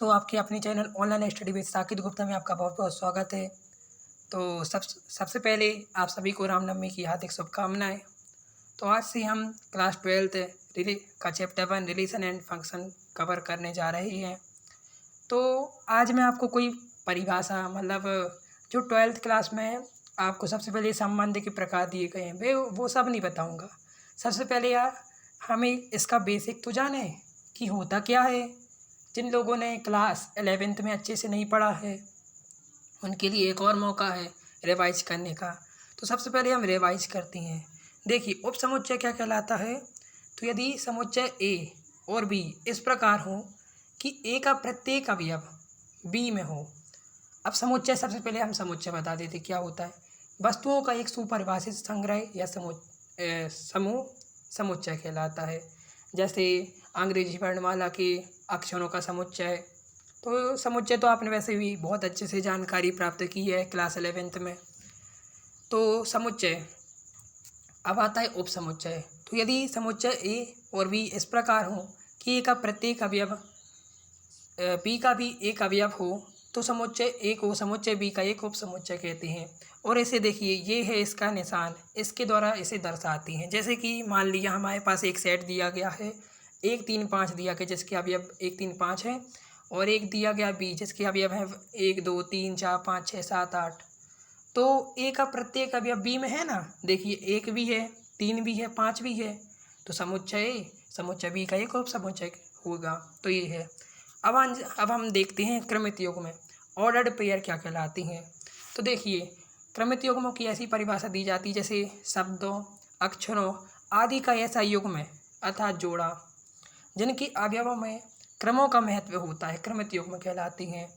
तो आपके अपने channel online study with Saqib Gupta में आपका बहुत बहुत स्वागत है। तो सबसे पहले आप सभी को रामनवमी की हार्दिक शुभकामनाएं। तो आज से हम क्लास 12th का chapter 1 relation and function cover करने जा रहे हैं। तो आज मैं आपको कोई परिभाषा जो 12th क्लास में आपको सबसे पहले संबंध के प्रकार दिए गए हैं वे वो सब नहीं बताऊँगा। सबसे पहले हमें इसका बेसिक तो जाने कि होता क्या है। जिन लोगों ने क्लास 11th में अच्छे से नहीं पढ़ा है उनके लिए एक और मौका है रिवाइज करने का। तो सबसे पहले हम रिवाइज करते हैं। देखिए उपसमुच्चय क्या कहलाता है। तो यदि समुच्चय ए और बी इस प्रकार हो कि ए का प्रत्येक अवयव बी में हो। अब समुच्चय सबसे पहले हम समुच्चय बता देते क्या होता है। वस्तुओं का एक सुपरिभाषित संग्रह या समूह समुच्चय कहलाता है। जैसे अंग्रेजी वर्णमाला के अक्षरों का समुच्चय। तो समुच्चय तो आपने वैसे भी बहुत अच्छे से जानकारी प्राप्त की है क्लास 11th में। तो समुच्चय अब आता है उपसमुच्चय। तो यदि समुच्चय ए और बी इस प्रकार हो कि ए का प्रत्येक अवयव बी का भी एक अवयव हो तो समुच्चय ए को समुच्चय बी का एक उपसमुच्चय कहते हैं। और इसे देखिए ये है इसका निशान, इसके द्वारा इसे दर्शाती हैं। जैसे कि मान लिया हमारे पास एक सेट दिया गया है 1 3 5 दिया गया जिसके अवयव 1 3 5 है और एक दिया गया बी जिसके अवयव है 1 2 3 4 5 6 7 8। तो ए का प्रत्येक अवयव बी में है ना। देखिए 1 भी है 3 भी है 5 भी है। तो समुच्चय बी का एक उपसमुच्चय होगा। तो ये है। अब हम देखते हैं क्रमित युग्म ऑर्डर्ड पेयर क्या कहलाती हैं। तो देखिए क्रमित युग्मों की ऐसी परिभाषा दी जाती है जैसे शब्दों अक्षरों आदि का ऐसा युग्म अर्थात जोड़ा जिनके अवयवों में क्रमों का महत्व होता है क्रमित युग्म कहलाती हैं।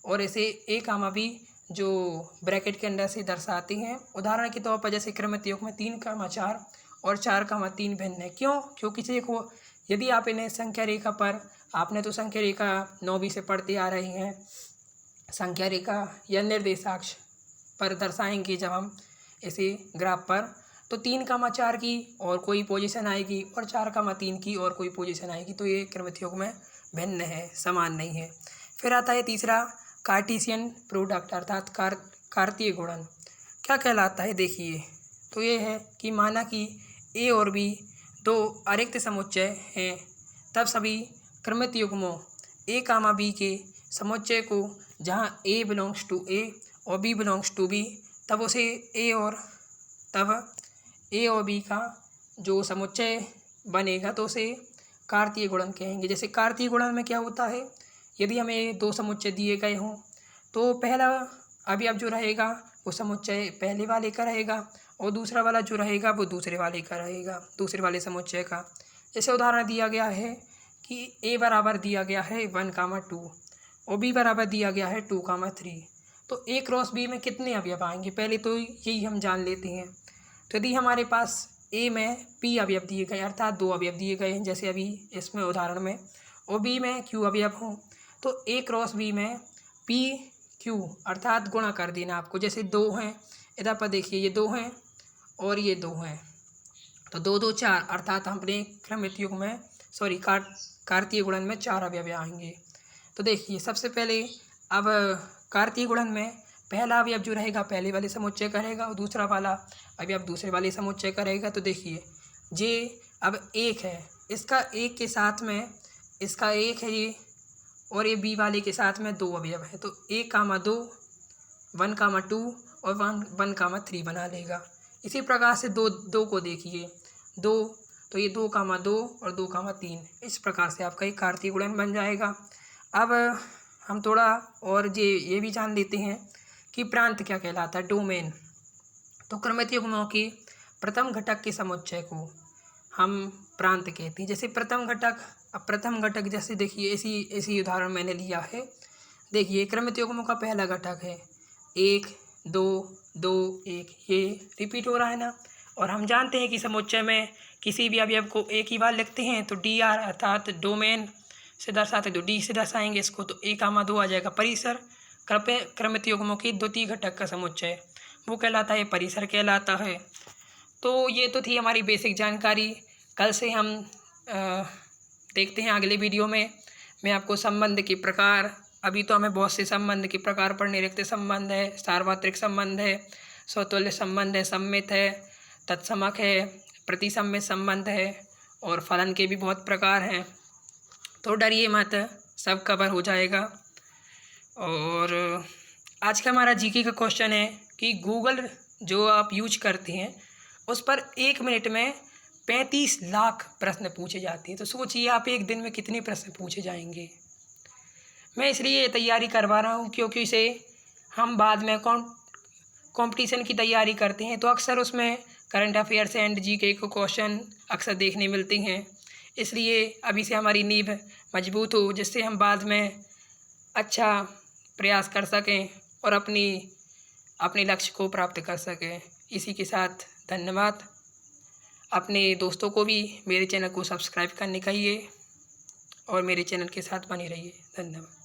और इसे ए कामा बी जो ब्रैकेट के अंदर से दर्शाती हैं। उदाहरण के तौर पर जैसे क्रमित युग्म 3 कामा 4 और 4 कामा 3 भिन्न है। क्यों? क्योंकि देखो यदि आप इन्हें संख्या रेखा पर आपने तो संख्या रेखा 9वीं से पढ़ते आ रही हैं। संख्या रेखा या निर्देशाक्ष पर दर्शाएंगे जब हम इसे ग्राफ पर तो 3 कामा 4 की और कोई पोजीशन आएगी और 4 कामा 3 की और कोई पोजीशन आएगी। तो ये क्रमित युग्म में भिन्न है समान नहीं है। फिर आता है तीसरा कार्टेशियन प्रोडक्ट अर्थात कार्तीय गुणन क्या कहलाता है। देखिए तो ये है कि माना कि ए और बी दो अरिक्त समुच्चय हैं तब सभी क्रमित युग्मों ए कामा बी के समुच्चय को जहाँ ए बिलोंग्स टू ए और बी बिलोंग्स टू बी तब उसे ए और बी का जो समुच्चय बनेगा तो उसे कार्तीय गुणन कहेंगे। जैसे कार्तीय गुणन में क्या होता है यदि हमें दो समुच्चय दिए गए हों तो पहला अवयव जो रहेगा वो समुच्चय पहले वाले का रहेगा और दूसरा वाला जो रहेगा वो दूसरे वाले का रहेगा दूसरे वाले समुच्चय का। जैसे उदाहरण दिया गया है कि ए बराबर दिया गया है 1 कामा 2 और बी बराबर दिया गया है 2 कामा 3। तो ए क्रॉस बी में कितने अवयव आएंगे पहले तो यही हम जान लेते हैं। तो यदि हमारे पास ए में पी अवयव दिए गए अर्थात 2 अवयव दिए गए हैं जैसे अभी इसमें उदाहरण में और बी में क्यू अवयव हों तो ए क्रॉस बी में पी क्यू अर्थात गुणा कर देना आपको। जैसे 2 हैं इधर पर देखिए ये 2 हैं और ये 2 हैं तो 2 2 4 अर्थात हमने क्रमित युग्म में कार्तीय गुणन में 4 अवयव आएंगे। तो देखिए सबसे पहले अब कार्तीय गुणन में पहला अवयव जो रहेगा पहले वाले समुच्चय का रहेगा और दूसरा वाला अवयव दूसरे वाले समुच्चय का रहेगा। तो देखिए जे अब 1 है इसका 1 के साथ में इसका 1 है ये और ये बी वाले के साथ में 2 अवयव है तो 1 कामा 2 1 कामा 2 और 1 कामा 3 बना लेगा। इसी प्रकार से 2 को देखिए 2 तो ये 2 कामा 2 और 2 कामा 3 इस प्रकार से आपका एक कार्तीय गुणन बन जाएगा। अब हम थोड़ा और ये भी जान लेते हैं कि प्रांत क्या कहलाता है डोमेन। तो क्रमित युग्मों के प्रथम घटक के समुच्चय को हम प्रांत कहते हैं। जैसे प्रथम घटक जैसे देखिए ऐसी उदाहरण मैंने लिया है। देखिए क्रमित युग्मों का पहला घटक है 1 2 2 1 ये रिपीट हो रहा है ना। और हम जानते हैं कि समुच्चय में किसी भी अवयव को एक ही बार लिखते हैं तो डी आर अर्थात डोमेन से दर्शाते तो डी से दर्शाएंगे इसको तो 1 कामा 2 आ जाएगा। परिसर क्रमित युग्मों की द्वितीय घटक का समुच्चय वो कहलाता है परिसर कहलाता है। तो ये तो थी हमारी बेसिक जानकारी। कल से हम देखते हैं अगले वीडियो में मैं आपको संबंध के प्रकार, अभी तो हमें बहुत से संबंध के प्रकार पढ़ने, रिक्त संबंध है, सार्वत्रिक संबंध है, स्वतुल्य संबंध है, सम्मित है, तत्समक है, प्रतिसम्मित संबंध है और फलन के भी बहुत प्रकार हैं। तो डरिए मत, सब कवर हो जाएगा। और आज का हमारा जीके का क्वेश्चन है कि गूगल जो आप यूज करते हैं उस पर 1 मिनट में 35 लाख प्रश्न पूछे जाते हैं। तो सोचिए आप एक दिन में कितने प्रश्न पूछे जाएंगे। मैं इसलिए तैयारी करवा रहा हूँ क्योंकि इसे हम बाद में कंपटीशन की तैयारी करते हैं तो अक्सर उसमें करंट अफेयर्स एंड जीके को क्वेश्चन अक्सर देखने मिलते हैं। इसलिए अभी से हमारी नींव मजबूत हो, जिससे हम बाद में अच्छा प्रयास कर सकें और अपने लक्ष्य को प्राप्त कर सकें। इसी के साथ धन्यवाद। अपने दोस्तों को भी मेरे चैनल को सब्सक्राइब करने कहिए और मेरे चैनल के साथ बने रहिए। धन्यवाद।